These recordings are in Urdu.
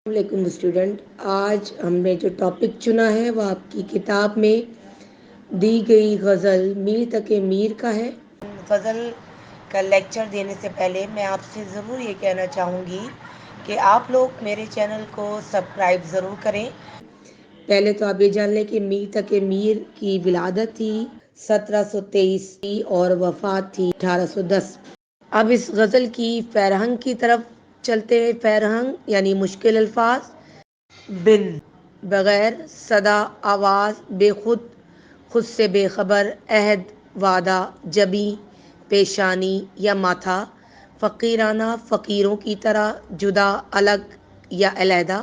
السلام علیکم اسٹوڈنٹ، آج ہم نے جو ٹاپک چنا ہے وہ آپ کی کتاب میں دی گئی غزل میر تک میر کا ہے۔ غزل کا لیکچر دینے سے پہلے میں آپ سے ضرور یہ کہنا چاہوں گی کہ آپ لوگ میرے چینل کو سبسکرائب ضرور کریں۔ پہلے تو آپ یہ جان لیں کہ میر تک میر کی ولادت تھی 1723 اور وفات تھی 1810۔ اب اس غزل کی فرہنگ کی طرف چلتے ہیں۔ فرہنگ یعنی مشکل الفاظ، بن، بغیر، صدا، آواز، بے خود، خود سے بے خبر، عہد، وعدہ، جبیں، پیشانی یا ماتھا، فقیرانہ، فقیروں کی طرح، جدا، الگ یا علیحدہ،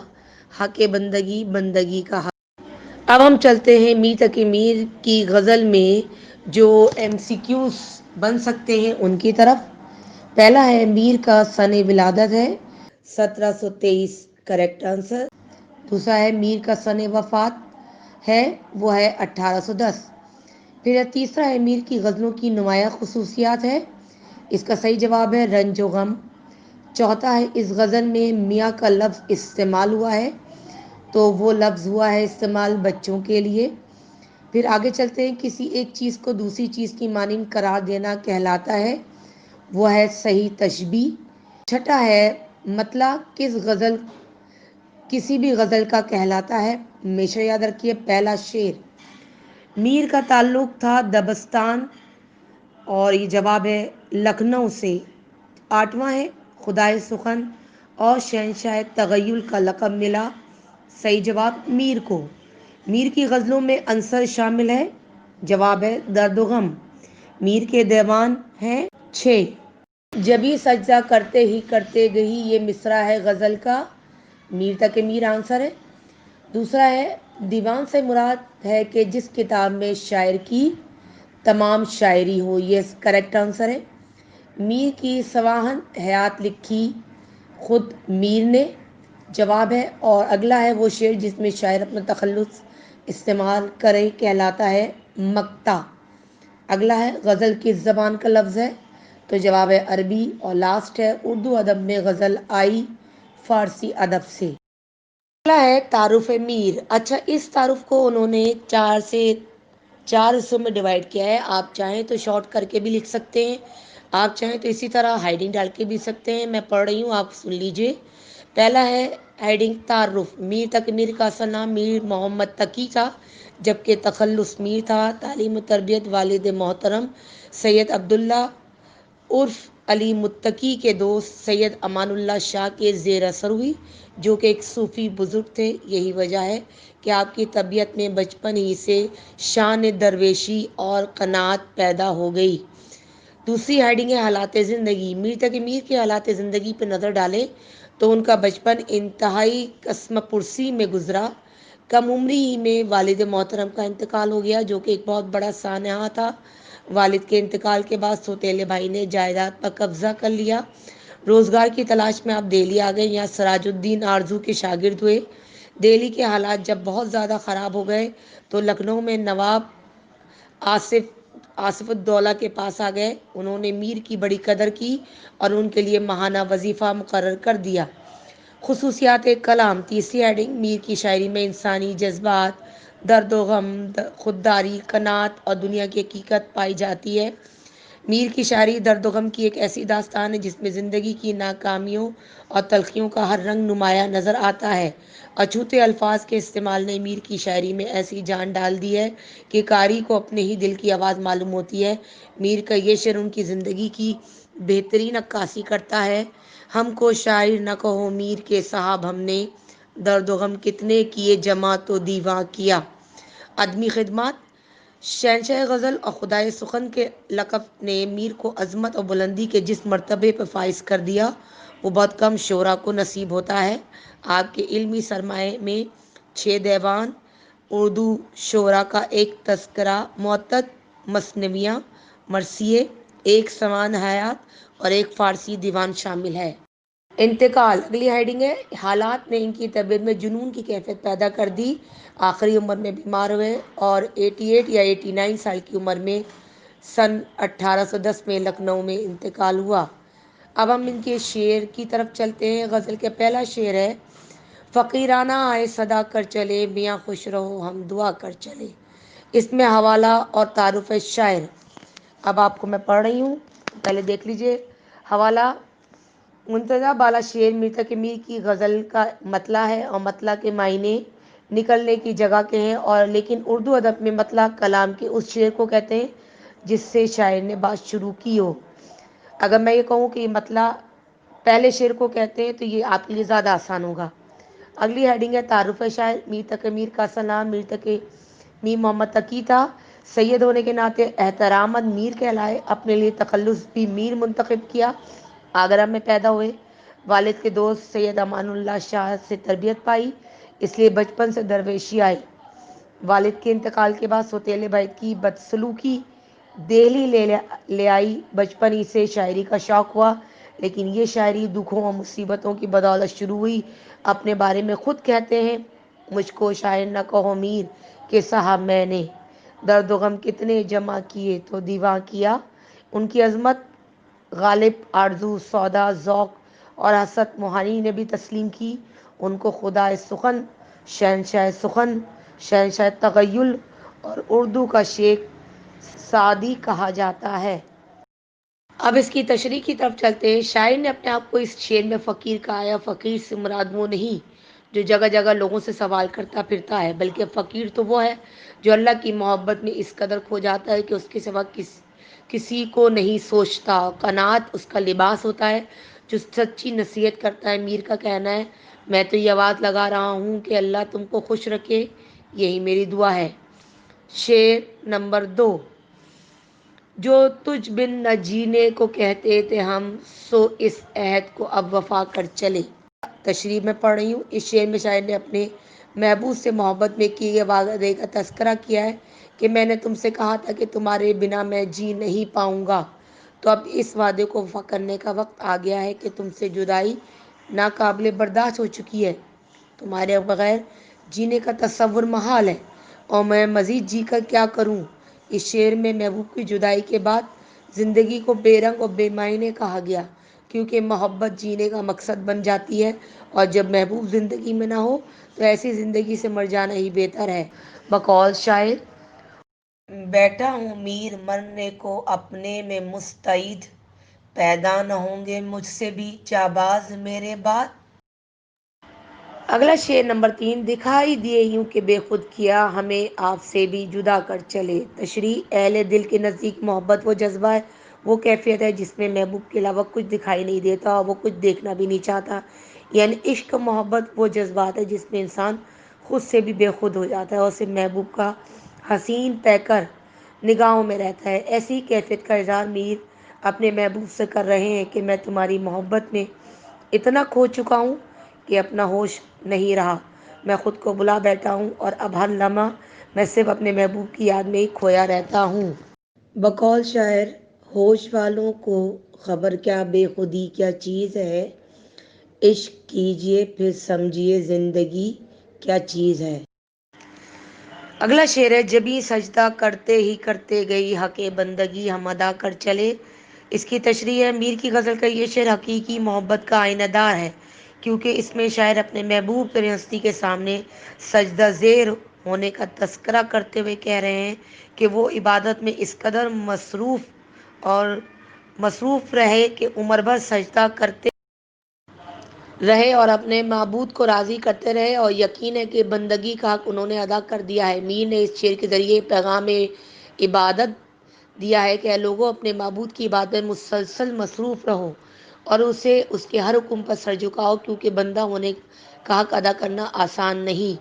حق بندگی، بندگی کا حق۔ اب ہم چلتے ہیں میر تقی میر کی غزل میں جو ایم سی کیوز بن سکتے ہیں ان کی طرف۔ پہلا ہے میر کا سن ولادت ہے 1723، کریکٹ آنسر۔ دوسرا ہے میر کا سن وفات ہے، وہ ہے 1810۔ پھر تیسرا ہے میر کی غزلوں کی نمایاں خصوصیات ہے، اس کا صحیح جواب ہے رنج و غم۔ چوتھا ہے اس غزل میں میاں کا لفظ استعمال ہوا ہے، تو وہ لفظ ہوا ہے استعمال بچوں کے لیے۔ پھر آگے چلتے ہیں، کسی ایک چیز کو دوسری چیز کی مانند قرار دینا کہلاتا ہے، وہ ہے صحیح تشبیہ۔ چھٹا ہے مطلع کسی بھی غزل کا کہلاتا ہے۔ ہمیشہ یاد رکھیے پہلا شعر میر کا تعلق تھا دبستان، اور یہ جواب ہے لکھنؤ سے۔ آٹھواں ہے خدائے سخن اور شہنشاہ تغیل کا لقب ملا، صحیح جواب میر کو۔ میر کی غزلوں میں عنصر شامل ہے، جواب ہے درد و غم۔ میر کے دیوان ہیں 6۔ جبیں سجدہ کرتے ہی کرتے گئی، یہ مصرع ہے غزل کا، میر تک میر آنسر ہے۔ دوسرا ہے دیوان سے مراد ہے کہ جس کتاب میں شاعر کی تمام شاعری ہو، یہ کریکٹ آنسر ہے۔ میر کی سواہن حیات لکھی خود میر نے، جواب ہے۔ اور اگلا ہے وہ شعر جس میں شاعر اپنا تخلص استعمال کرے کہلاتا ہے مقطع۔ اگلا ہے غزل کس زبان کا لفظ ہے، تو جواب ہے عربی۔ اور لاسٹ ہے اردو ادب میں غزل آئی فارسی ادب سے۔ اگلا ہے تعارف میر۔ اچھا، اس تعارف کو انہوں نے چار حصوں میں ڈیوائڈ کیا ہے، آپ چاہیں تو شارٹ کر کے بھی لکھ سکتے ہیں، آپ چاہیں تو اسی طرح ہیڈنگ ڈال کے بھی سکتے ہیں۔ میں پڑھ رہی ہوں، آپ سن لیجئے۔ پہلا ہے ہیڈنگ تعارف۔ میر تقی میر کا اصل نام میر محمد تقی تھا، جبکہ تخلص میر تھا۔ تعلیم و تربیت والد محترم سید عبداللہ عرف علی متقی کے دوست سید امان اللہ شاہ کے زیر اثر ہوئی، جو کہ ایک صوفی بزرگ تھے۔ یہی وجہ ہے کہ آپ کی طبیعت میں بچپن ہی سے شان درویشی اور قناعت پیدا ہو گئی۔ دوسری ہیڈنگ ہے حالات زندگی۔ میر تقی میر کے حالات زندگی پہ نظر ڈالیں تو ان کا بچپن انتہائی قسم پرسی میں گزرا۔ کم عمری ہی میں والد محترم کا انتقال ہو گیا، جو کہ ایک بہت بڑا سانحہ تھا۔ والد کے انتقال کے بعد سوتیلے بھائی نے جائیداد پر قبضہ کر لیا۔ روزگار کی تلاش میں آپ دہلی آ گئے، یہاں سراج الدین آرزو کے شاگرد ہوئے۔ دہلی کے حالات جب بہت زیادہ خراب ہو گئے تو لکھنؤ میں نواب آصف الدولہ کے پاس آ گئے۔ انہوں نے میر کی بڑی قدر کی اور ان کے لیے ماہانہ وظیفہ مقرر کر دیا۔ خصوصیات کلام۔ تیسری ہیڈنگ میر کی شاعری میں انسانی جذبات، درد و غم، خودداری، قناعت اور دنیا کی حقیقت پائی جاتی ہے۔ میر کی شاعری درد و غم کی ایک ایسی داستان ہے جس میں زندگی کی ناکامیوں اور تلخیوں کا ہر رنگ نمایاں نظر آتا ہے۔ اچھوتے الفاظ کے استعمال نے میر کی شاعری میں ایسی جان ڈال دی ہے کہ قاری کو اپنے ہی دل کی آواز معلوم ہوتی ہے۔ میر کا یہ شعر ان کی زندگی کی بہترین عکاسی کرتا ہے۔ ہم کو شاعر نہ کہو میر کے صاحب، ہم نے درد و غم کتنے کیے جمع تو دیواں کیا۔ عدمی خدمات۔ شہنشاہ غزل اور خدائے سخن کے لقب نے میر کو عظمت اور بلندی کے جس مرتبے پر فائز کر دیا، وہ بہت کم شعراء کو نصیب ہوتا ہے۔ آپ کے علمی سرمایے میں 6 دیوان، اردو شعراء کا ایک تذکرہ، معتد مثنویاں، مرثیے، ایک سوانح حیات اور ایک فارسی دیوان شامل ہے۔ انتقال۔ اگلی ہیڈنگ ہے حالات نے ان کی طبیعت میں جنون کی کیفیت پیدا کر دی۔ آخری عمر میں بیمار ہوئے اور 88 یا 89 سال کی عمر میں سن 1810 میں لکھنؤ میں انتقال ہوا۔ اب ہم ان کے شعر کی طرف چلتے ہیں۔ غزل کا پہلا شعر ہے فقیرانہ آئے صدا کر چلے، میاں خوش رہو ہم دعا کر چلے۔ اس میں حوالہ اور تعارف شاعر اب آپ کو میں پڑھ رہی ہوں، پہلے دیکھ لیجئے۔ حوالہ: منتزہ بالا شیر میر تقی میر کی غزل کا مطلع ہے اور مطلع کے معنی نکلنے کی جگہ کے ہیں، اور لیکن اردو ادب میں مطلع کلام کے اس شعر کو کہتے ہیں جس سے شاعر نے بات شروع کی ہو۔ اگر میں یہ کہوں کہ یہ مطلع پہلے شعر کو کہتے ہیں تو یہ آپ کے لیے زیادہ آسان ہوگا۔ اگلی ہیڈنگ ہے تعارف شاعر۔ میر تقی میر کا اصل نام میر تقی میر محمد تقی تھا۔ سید ہونے کے ناطے احتراماً میر کہلائے۔ اپنے لیے تخلص بھی میر منتخب کیا۔ آگرہ میں پیدا ہوئے۔ والد کے دوست سید امان اللہ شاہ سے تربیت پائی، اس لیے بچپن سے درویشی آئی۔ والد کے انتقال کے بعد سوتیلے بھائی کی بدسلوکی دہلی لے آئی۔ بچپن ہی سے شاعری کا شوق ہوا، لیکن یہ شاعری دکھوں اور مصیبتوں کی بدولت شروع ہوئی۔ اپنے بارے میں خود کہتے ہیں، مجھ کو شاعر نہ کہو میر کہ صاحب میں نے درد و غم کتنے جمع کیے تو دیواں کیا۔ ان کی عظمت غالب، آرزو، سودا، ذوق اور حسرت موہانی نے بھی تسلیم کی۔ ان کو خدا سخن، شہنشاہ سخن، شہنشاہ تغیل اور اردو کا شیخ سعدی کہا جاتا ہے۔ اب اس کی تشریح کی طرف چلتے ہیں۔ شاعر نے اپنے آپ کو اس شعر میں فقیر کہا ہے۔ فقیر سے مراد وہ نہیں جو جگہ جگہ لوگوں سے سوال کرتا پھرتا ہے، بلکہ فقیر تو وہ ہے جو اللہ کی محبت میں اس قدر کھو جاتا ہے کہ اس کے سوا کسی کو نہیں سوچتا۔ قناعت اس کا لباس ہوتا ہے جو سچی نصیحت کرتا ہے۔ میر کا کہنا ہے، میں تو یہ آواز لگا رہا ہوں کہ اللہ تم کو خوش رکھے، یہی میری دعا ہے۔ شعر نمبر 2: جو تجھ بن نہ جینے کو کہتے تھے ہم، سو اس عہد کو اب وفا کر چلے۔ تشریح میں پڑھ رہی ہوں۔ اس شعر میں شاعر نے اپنے محبوب سے محبت میں کیے گئے وعدے کا تذکرہ کیا ہے کہ میں نے تم سے کہا تھا کہ تمہارے بنا میں جی نہیں پاؤں گا، تو اب اس وعدے کو وفا کرنے کا وقت آ گیا ہے کہ تم سے جدائی ناقابل برداشت ہو چکی ہے۔ تمہارے بغیر جینے کا تصور محال ہے، اور میں مزید جی کر کیا کروں۔ اس شعر میں محبوب کی جدائی کے بعد زندگی کو بے رنگ اور بے معنی کہا گیا، کیونکہ محبت جینے کا مقصد بن جاتی ہے، اور جب محبوب زندگی میں نہ ہو تو ایسی زندگی سے مر جانا ہی بہتر ہے۔ بقول شاعر: بیٹھا ہوں میر مرنے کو اپنے میں مستعد، پیدا نہ ہوں گے مجھ سے بھی جانباز میرے بعد۔ اگلا شعر نمبر 3: دکھائی دیے یوں کہ بے خود کیا، ہمیں آپ سے بھی جدا کر چلے۔ تشریح: اہل دل کے نزدیک محبت وہ جذبہ ہے، وہ کیفیت ہے جس میں محبوب کے علاوہ کچھ دکھائی نہیں دیتا اور وہ کچھ دیکھنا بھی نہیں چاہتا۔ یعنی عشق محبت وہ جذبات ہے جس میں انسان خود سے بھی بے خود ہو جاتا ہے اور صرف محبوب کا حسین پیکر نگاہوں میں رہتا ہے۔ ایسی کیفیت کا اظہار میر اپنے محبوب سے کر رہے ہیں کہ میں تمہاری محبت میں اتنا کھو چکا ہوں کہ اپنا ہوش نہیں رہا، میں خود کو بلا بیٹھا ہوں اور اب ہر لمحہ میں صرف اپنے محبوب کی یاد میں ہی کھویا رہتا ہوں۔ بقول شاعر: ہوش والوں کو خبر کیا بے خودی کیا چیز ہے، عشق کیجئے پھر سمجھیے زندگی کیا چیز ہے۔ اگلا شعر ہے: جبیں سجدہ کرتے ہی کرتے گئی حق بندگی ہم ادا کر چلے۔ اس کی تشریح ہے: میر کی غزل کا یہ شعر حقیقی محبت کا آئینہ دار ہے، کیونکہ اس میں شاعر اپنے محبوب کی ہستی کے سامنے سجدہ زیر ہونے کا تذکرہ کرتے ہوئے کہہ رہے ہیں کہ وہ عبادت میں اس قدر مصروف رہے کہ عمر بھر سجدہ کرتے رہے اور اپنے معبود کو راضی کرتے رہے، اور یقین ہے کہ بندگی کا حق انہوں نے ادا کر دیا ہے۔ میر نے اس شعر کے ذریعے پیغام عبادت دیا ہے کہ اے لوگوں، اپنے معبود کی عبادت میں مسلسل مصروف رہو اور اسے اس کے ہر حکم پر سر جھکاؤ، کیونکہ بندہ ہونے کا حق ادا کرنا آسان نہیں،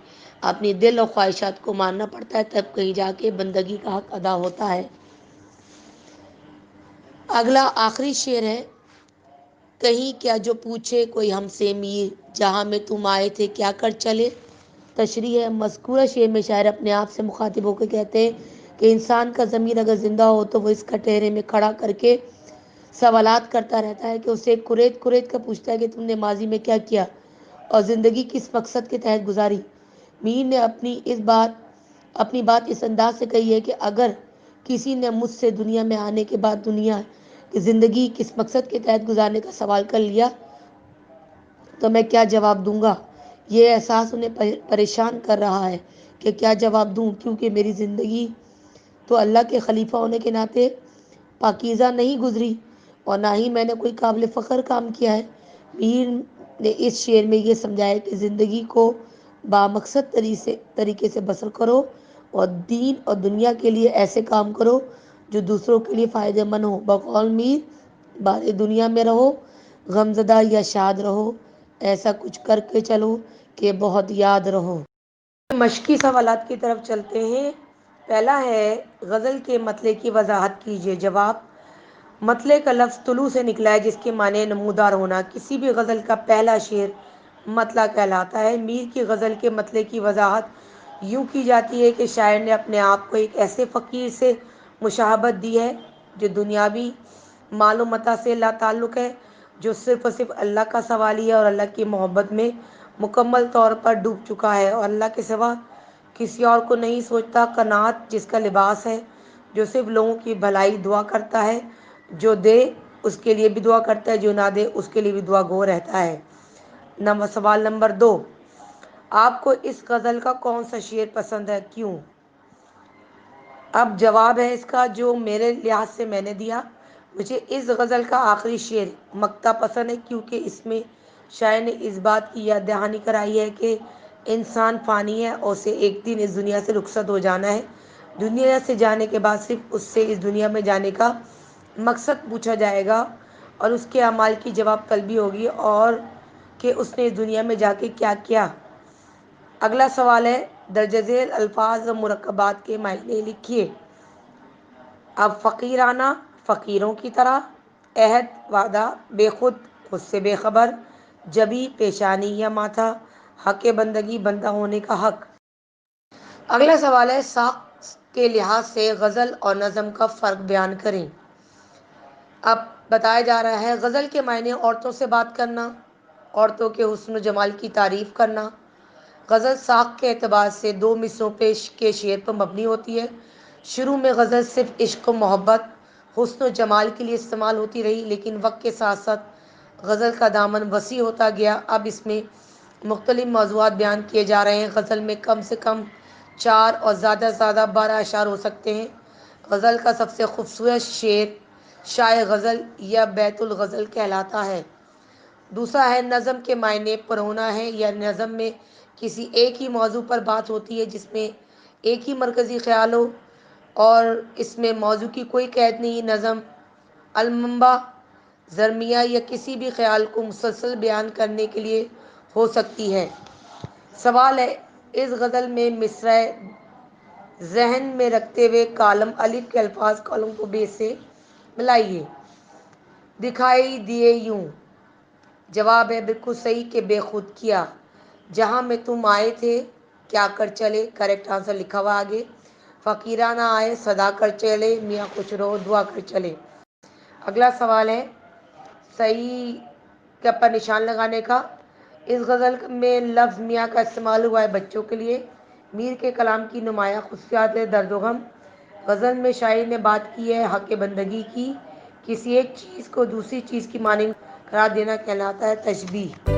اپنی دل اور خواہشات کو ماننا پڑتا ہے، تب کہیں جا کے بندگی کا حق ادا ہوتا ہے۔ اگلا آخری شعر ہے: کہیں کیا جو پوچھے کوئی ہم سے میر، جہاں میں تم آئے تھے کیا کر چلے۔ تشریح ہے: مذکورہ شعر میں شاعر اپنے آپ سے مخاطب ہو کے کہتے ہیں کہ انسان کا ضمیر اگر زندہ ہو تو وہ اس کٹہرے میں کھڑا کر کے سوالات کرتا رہتا ہے، کہ اسے کرید کرید کر پوچھتا ہے کہ تم نے ماضی میں کیا کیا اور زندگی کس مقصد کے تحت گزاری۔ میر نے اپنی بات اس انداز سے کہی ہے کہ اگر کسی نے مجھ سے دنیا میں آنے کے بعد دنیا کی زندگی کس مقصد کے تحت گزارنے کا سوال کر لیا تو میں کیا جواب دوں گا۔ یہ احساس انہیں پریشان کر رہا ہے کہ کیا جواب دوں، کیونکہ میری زندگی تو اللہ کے خلیفہ ہونے کے ناطے پاکیزہ نہیں گزری اور نہ ہی میں نے کوئی قابل فخر کام کیا ہے۔ میر نے اس شعر میں یہ سمجھایا کہ زندگی کو بامقصد طریقے سے بسر کرو اور دین اور دنیا کے لیے ایسے کام کرو جو دوسروں کے لیے فائدہ مند ہو۔ بقول میر، بار دنیا میں رہو غمزدہ یا شاد رہو، ایسا کچھ کر کے چلو کہ بہت یاد رہو۔ مشقی سوالات کی طرف چلتے ہیں۔ پہلا ہے غزل کے مطلع کی وضاحت کیجیے۔ جواب: مطلع کا لفظ طلوع سے نکلا ہے جس کے معنی نمودار ہونا۔ کسی بھی غزل کا پہلا شعر مطلع کہلاتا ہے۔ میر کی غزل کے مطلع کی وضاحت یوں کی جاتی ہے کہ شاعر نے اپنے آپ کو ایک ایسے فقیر سے مشابہت دی ہے جو دنیاوی مال و متاع سے لا تعلق ہے، جو صرف اور صرف اللہ کا سوالی ہے اور اللہ کی محبت میں مکمل طور پر ڈوب چکا ہے اور اللہ کے سوا کسی اور کو نہیں سوچتا۔ قناعت جس کا لباس ہے، جو صرف لوگوں کی بھلائی دعا کرتا ہے، جو دے اس کے لیے بھی دعا کرتا ہے، جو نہ دے اس کے لیے بھی دعا گو رہتا ہے۔ سوال نمبر 2، آپ کو اس غزل کا کون سا شعر پسند ہے، کیوں؟ اب جواب ہے اس کا جو میرے لحاظ سے میں نے دیا۔ مجھے اس غزل کا آخری شعر مقطع پسند ہے کیونکہ اس میں شاعر نے اس بات کی یاد دہانی کرائی ہے کہ انسان فانی ہے اور اسے ایک دن اس دنیا سے رخصت ہو جانا ہے۔ دنیا سے جانے کے بعد صرف اس سے اس دنیا میں جانے کا مقصد پوچھا جائے گا اور اس کے اعمال کی جواب طلبی ہوگی اور کہ اس نے اس دنیا میں جا کے کیا کیا۔ اگلا سوال ہے درج ذیل الفاظ و مرکبات کے معنی لکھیے۔ اب فقیرانہ، فقیروں کی طرح، عہد، وعدہ، بے خود، خود سے بے خبر، جبی، پیشانی یا ماتھا، حق بندگی، بندہ ہونے کا حق۔ اگلا سوال ہے ساخت کے لحاظ سے غزل اور نظم کا فرق بیان کریں۔ اب بتایا جا رہا ہے غزل کے معنی عورتوں سے بات کرنا، عورتوں کے حسن و جمال کی تعریف کرنا۔ غزل ساخت کے اعتبار سے دو مصرعوں کے شعر پر مبنی ہوتی ہے۔ شروع میں غزل صرف عشق و محبت، حسن و جمال کے لیے استعمال ہوتی رہی، لیکن وقت کے ساتھ ساتھ غزل کا دامن وسیع ہوتا گیا۔ اب اس میں مختلف موضوعات بیان کیے جا رہے ہیں۔ غزل میں کم سے کم 4 اور زیادہ سے زیادہ 12 اشعار ہو سکتے ہیں۔ غزل کا سب سے خوبصورت شعر شاہ غزل یا بیت الغزل کہلاتا ہے۔ دوسرا ہے نظم کے معنی پرونا ہے یا نظم میں کسی ایک ہی موضوع پر بات ہوتی ہے جس میں ایک ہی مرکزی خیال ہو اور اس میں موضوع کی کوئی قید نہیں۔ نظم المنبع، زرمیہ یا کسی بھی خیال کو مسلسل بیان کرنے کے لیے ہو سکتی ہے۔ سوال ہے اس غزل میں مصرع ذہن میں رکھتے ہوئے کالم الف کے الفاظ کالم کو بے سے ملائیے۔ دکھائی دیے یوں۔ جواب ہے بالکل صحیح کہ بے خود کیا۔ جہاں میں تم آئے تھے کیا کر چلے، کریکٹ آنسر لکھا ہوا آگے۔ فقیرانہ آئے صدا کر چلے، میاں خوش رہو دعا کر چلے۔ اگلا سوال ہے صحیح کے پر نشان لگانے کا۔ اس غزل میں لفظ میاں کا استعمال ہوا ہے بچوں کے لیے۔ میر کے کلام کی نمایاں خصوصیات ہے درد و غم۔ غزل میں شاعر نے بات کی ہے حق بندگی کی۔ کسی ایک چیز کو دوسری چیز کی مانند قرار دینا کہلاتا ہے تشبیہ۔